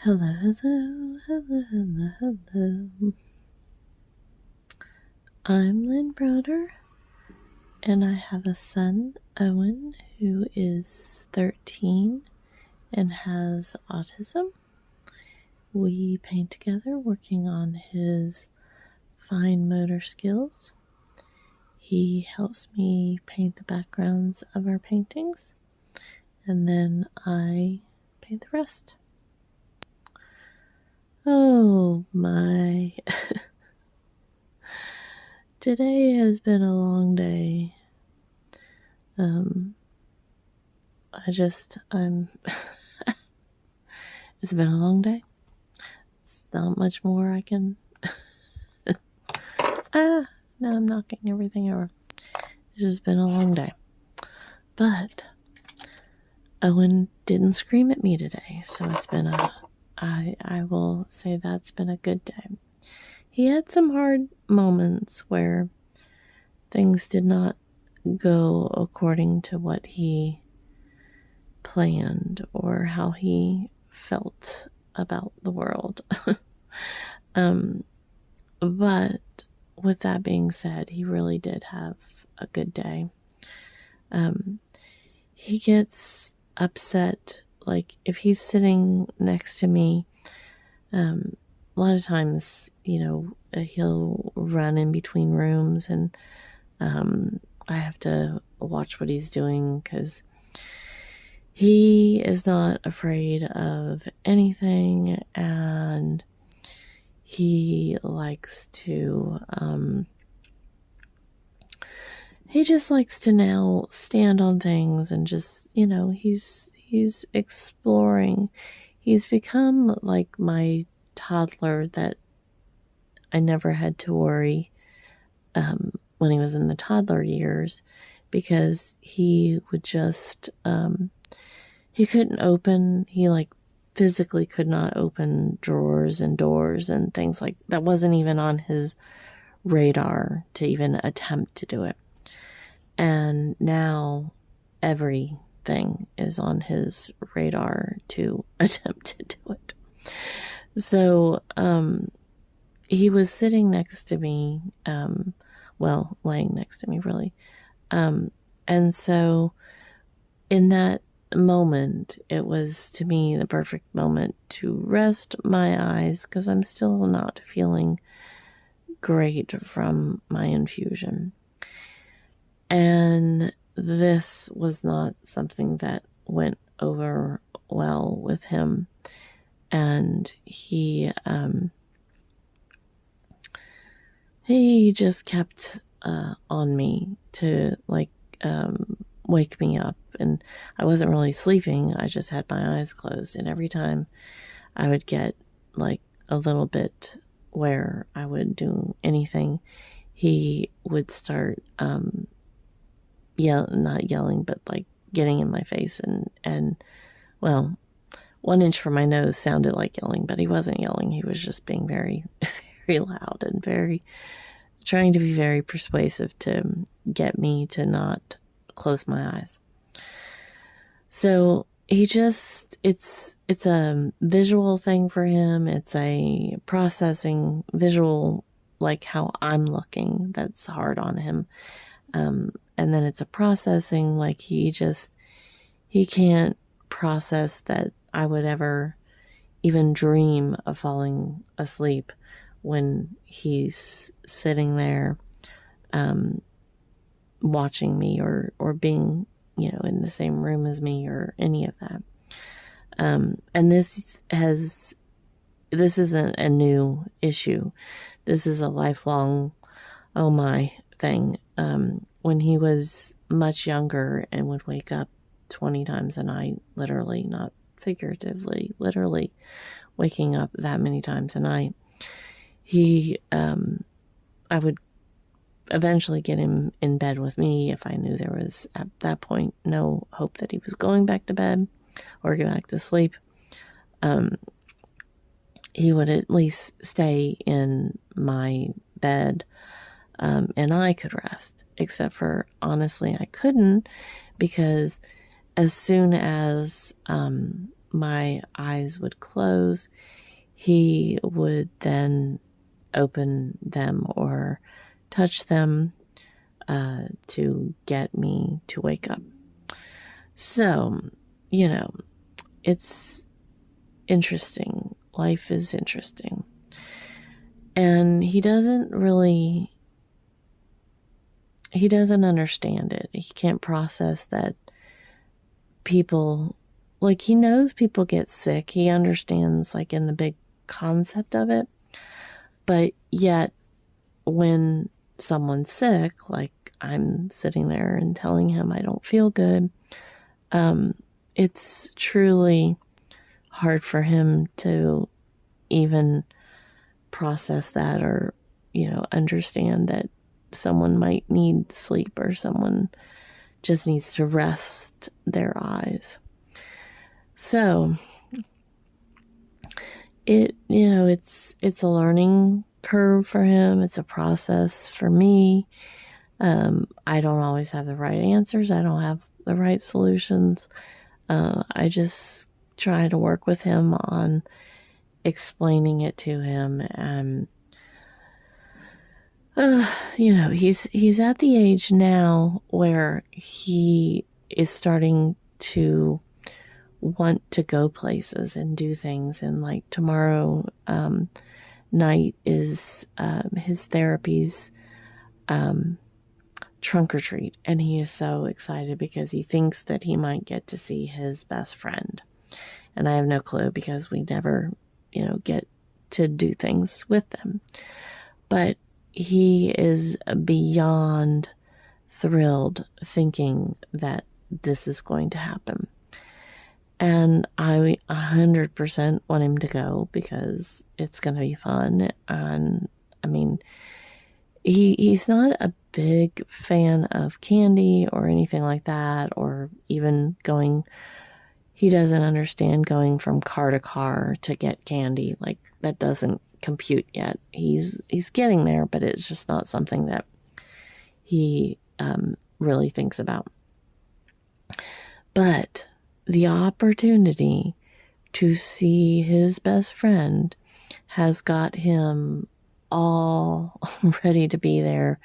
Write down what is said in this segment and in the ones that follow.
Hello, hello, hello, hello, hello. I'm Lynn Browder, and I have a son, Owen, who is 13 and has autism. We paint together, working on his fine motor skills. He helps me paint the backgrounds of our paintings, and then I paint the rest. Oh my. Today has been a long day. I'm it's been a long day. It's not much more I can, now I'm knocking everything over. It's just been a long day. But Owen didn't scream at me today, so it's been I will say that's been a good day. He had some hard moments where things did not go according to what he planned or how he felt about the world. But with that being said, he really did have a good day. He gets upset, like if he's sitting next to me, a lot of times, he'll run in between rooms, and I have to watch what he's doing because he is not afraid of anything, and he likes to, he just likes to now stand on things and just, he's exploring. He's become like my toddler that I never had to worry when he was in the toddler years, because he would just, he couldn't open, he physically could not open drawers and doors and things like that. Wasn't even on his radar to even attempt to do it. And now everything is on his radar to attempt to do it. So he was sitting next to me, laying next to me really. And so in that moment, it was to me the perfect moment to rest my eyes, because I'm still not feeling great from my infusion. And this was not something that went over well with him. And he just kept on me to wake me up. And I wasn't really sleeping. I just had my eyes closed. And every time I would get a little bit where I would do anything, he would start not yelling, but getting in my face. And 1 inch from my nose sounded like yelling, but he wasn't yelling. He was just being very, very loud and trying to be very persuasive to get me to not close my eyes. So it's a visual thing for him. It's a processing visual, like how I'm looking, that's hard on him. And then it's a processing, he can't process that I would ever even dream of falling asleep when he's sitting there watching me or being, in the same room as me or any of that. And this isn't a new issue. This is a lifelong, oh my, thing. When he was much younger and would wake up 20 times a night, literally, not figuratively, literally waking up that many times a night, I would eventually get him in bed with me if I knew there was, at that point, no hope that he was going back to bed or go back to sleep. He would at least stay in my bed, and I could rest, except for, honestly, I couldn't, because as soon as my eyes would close, he would then open them or touch them to get me to wake up. So, it's interesting. Life is interesting. And he doesn't understand it. He can't process that people, he knows people get sick. He understands, in the big concept of it. But yet, when someone's sick, I'm sitting there and telling him I don't feel good, it's truly hard for him to even process that or, understand that someone might need sleep or someone just needs to rest their eyes. So it's a learning curve for him. It's a process for me. I don't always have the right answers. I don't have the right solutions. I just try to work with him on explaining it to him. And he's at the age now where he is starting to want to go places and do things. And tomorrow night is his therapy's trunk or treat, and he is so excited because he thinks that he might get to see his best friend. And I have no clue because we never, get to do things with them. But he is beyond thrilled thinking that this is going to happen. And I 100% want him to go because it's going to be fun. And I mean, he's not a big fan of candy or anything like that, or even he doesn't understand going from car to car to get candy. That doesn't compute yet. He's getting there, but it's just not something that he really thinks about. But the opportunity to see his best friend has got him all ready to be there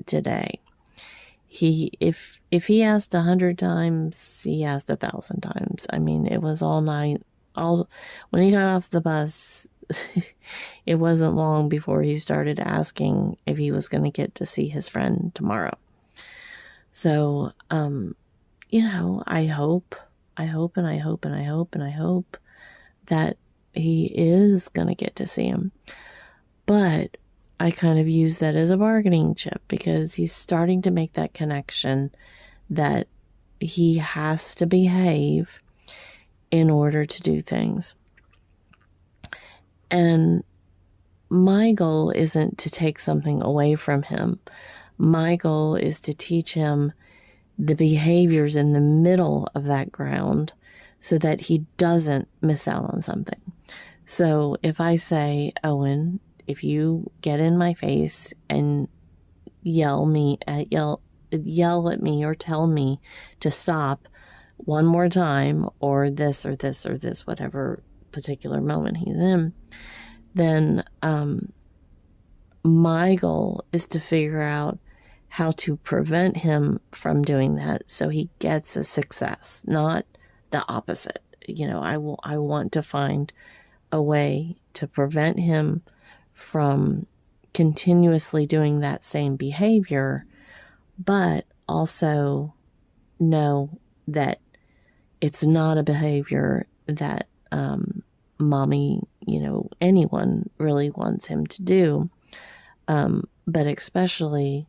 today. If he asked 100 times, he asked 1,000 times. I mean, it was all night. When he got off the bus, it wasn't long before he started asking if he was going to get to see his friend tomorrow. So, I hope that he is going to get to see him. But I kind of use that as a bargaining chip because he's starting to make that connection that he has to behave in order to do things. And my goal isn't to take something away from him. My goal is to teach him the behaviors in the middle of that ground so that he doesn't miss out on something. So if I say, Owen, if you get in my face and yell at me or tell me to stop one more time, or this, whatever particular moment he's in, then my goal is to figure out how to prevent him from doing that so he gets a success, not the opposite. I want to find a way to prevent him from continuously doing that same behavior, but also know that it's not a behavior that mommy, anyone really wants him to do, but especially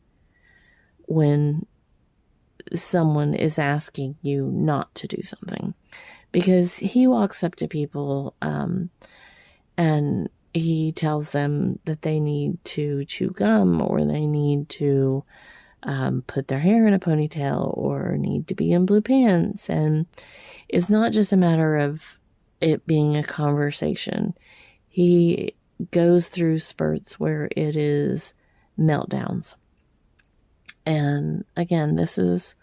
when someone is asking you not to do something. Because he walks up to people and he tells them that they need to chew gum, or they need to put their hair in a ponytail, or need to be in blue pants. And it's not just a matter of it being a conversation. He goes through spurts where it is meltdowns. And again, this is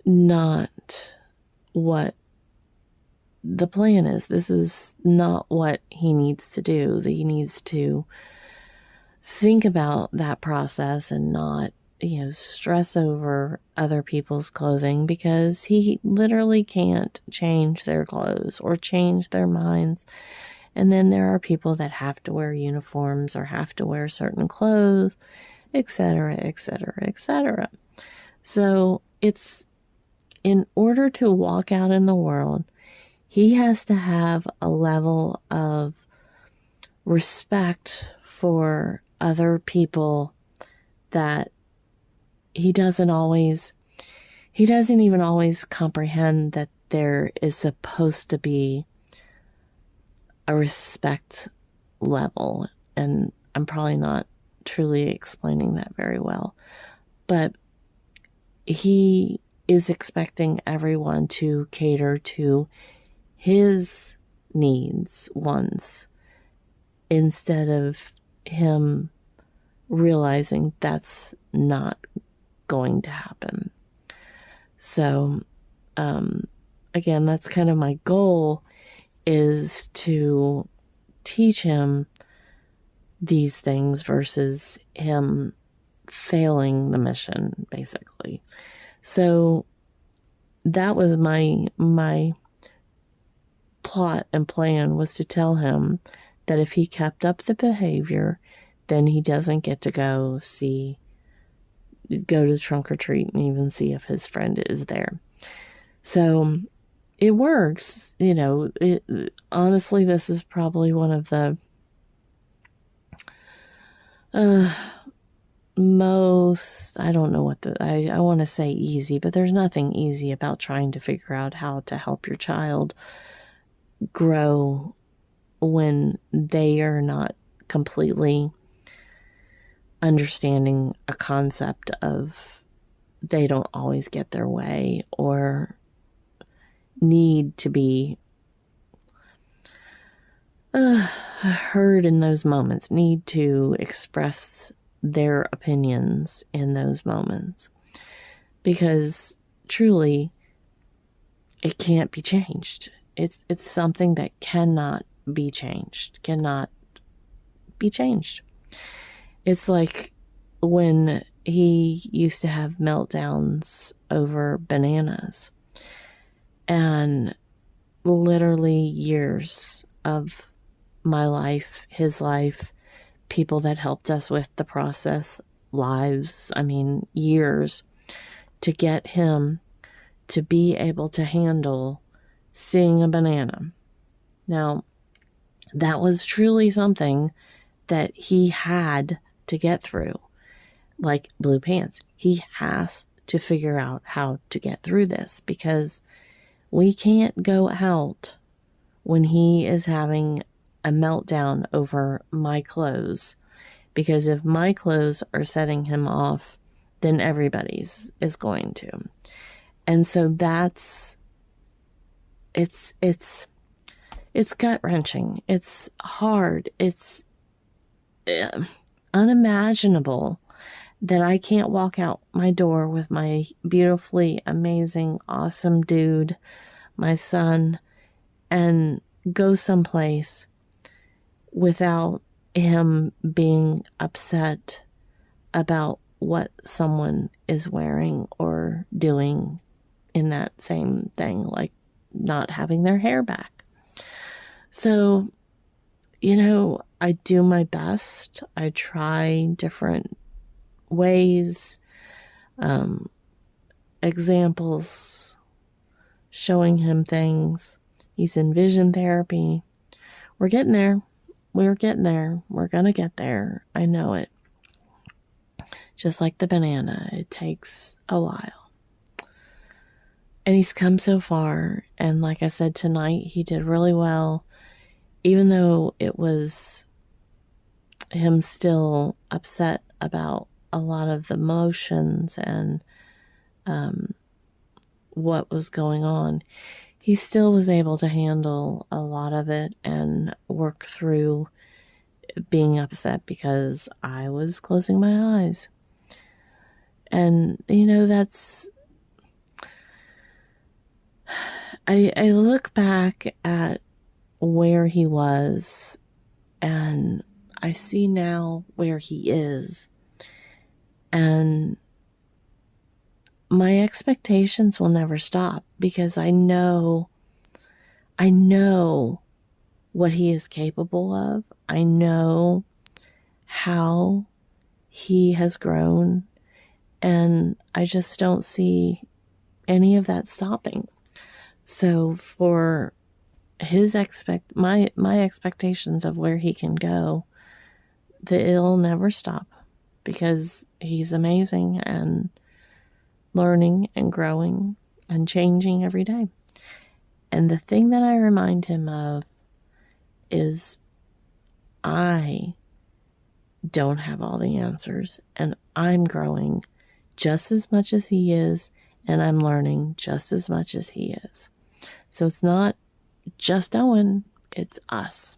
not what the plan is. This is not what he needs to do. That he needs to think about that process and not, stress over other people's clothing, because he literally can't change their clothes or change their minds. And then there are people that have to wear uniforms or have to wear certain clothes, etc., etc., etc. So it's, in order to walk out in the world, he has to have a level of respect for other people that he doesn't even always comprehend that there is supposed to be a respect level. And I'm probably not truly explaining that very well, but he is expecting everyone to cater to his needs, wants, instead of him realizing that's not going to happen. So, again, that's kind of my goal, is to teach him these things versus him failing the mission, basically. So that was my plot and plan, was to tell him that if he kept up the behavior, then he doesn't get to go to trunk or treat and even see if his friend is there. So it works. Honestly, this is probably one of the most, I don't know what I want to say easy, but there's nothing easy about trying to figure out how to help your child grow when they are not completely understanding a concept of, they don't always get their way or need to be heard in those moments, need to express their opinions in those moments, because truly it can't be changed. It's something that cannot be changed. It's like when he used to have meltdowns over bananas, and literally years of my life, his life, people that helped us with the process, years to get him to be able to handle seeing a banana. Now, that was truly something that he had to get through. Like blue pants, he has to figure out how to get through this, because we can't go out when he is having a meltdown over my clothes, because if my clothes are setting him off, then everybody's is going to. And so it's gut-wrenching. It's hard. It's unimaginable that I can't walk out my door with my beautifully amazing, awesome dude, my son, and go someplace without him being upset about what someone is wearing or doing in that same thing, like not having their hair back. So, I do my best. I try different ways, examples, showing him things. He's in vision therapy. We're getting there. We're getting there. We're going to get there. I know it. Just like the banana, it takes a while. And he's come so far. And like I said, tonight he did really well. Even though it was him still upset about a lot of the emotions and what was going on, he still was able to handle a lot of it and work through being upset because I was closing my eyes. And, I look back at where he was, and I see now where he is, and my expectations will never stop because I know what he is capable of. I know how he has grown, and I just don't see any of that stopping. So for my expectations of where he can go, it'll never stop because he's amazing and learning and growing and changing every day. And the thing that I remind him of is I don't have all the answers, and I'm growing just as much as he is, and I'm learning just as much as he is. So it's not just Owen, it's us.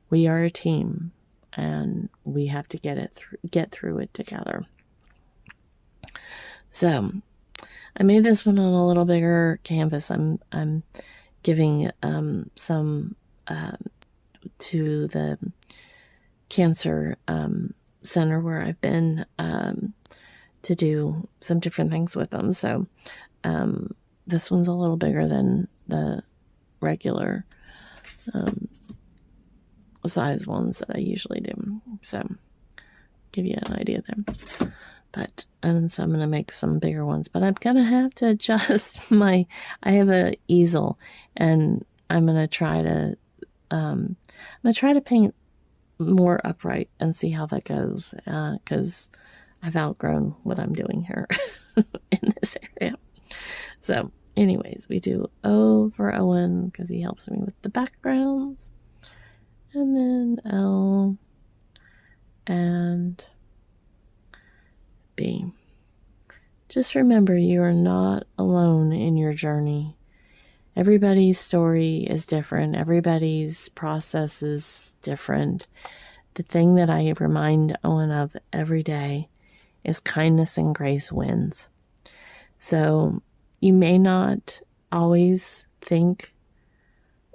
We are a team, and we have to get through it together. So I made this one on a little bigger canvas. I'm giving some to the cancer center where I've been to do some different things with them. So this one's a little bigger than the regular size ones that I usually do. So give you an idea there. And so I'm going to make some bigger ones, but I'm going to have to adjust I have an easel, and I'm going to try to paint more upright and see how that goes, because I've outgrown what I'm doing here in this area. So anyways, we do O for Owen because he helps me with the backgrounds, and then L and B. Just remember, you are not alone in your journey. Everybody's story is different. Everybody's process is different. The thing that I remind Owen of every day is kindness and grace wins. So you may not always think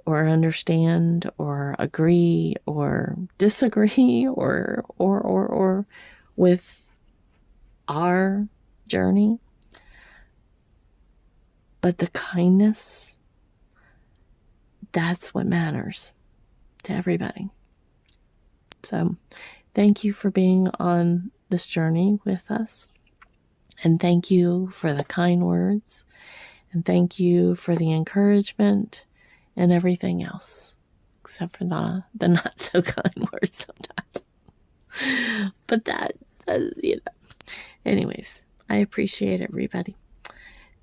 or understand or agree or disagree or with our journey, but the kindness, that's what matters to everybody. So thank you for being on this journey with us, and thank you for the kind words, and thank you for the encouragement and everything else, except for the not so kind words sometimes. But that anyways, I appreciate everybody.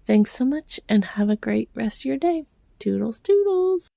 Thanks so much, and have a great rest of your day. Toodles, toodles.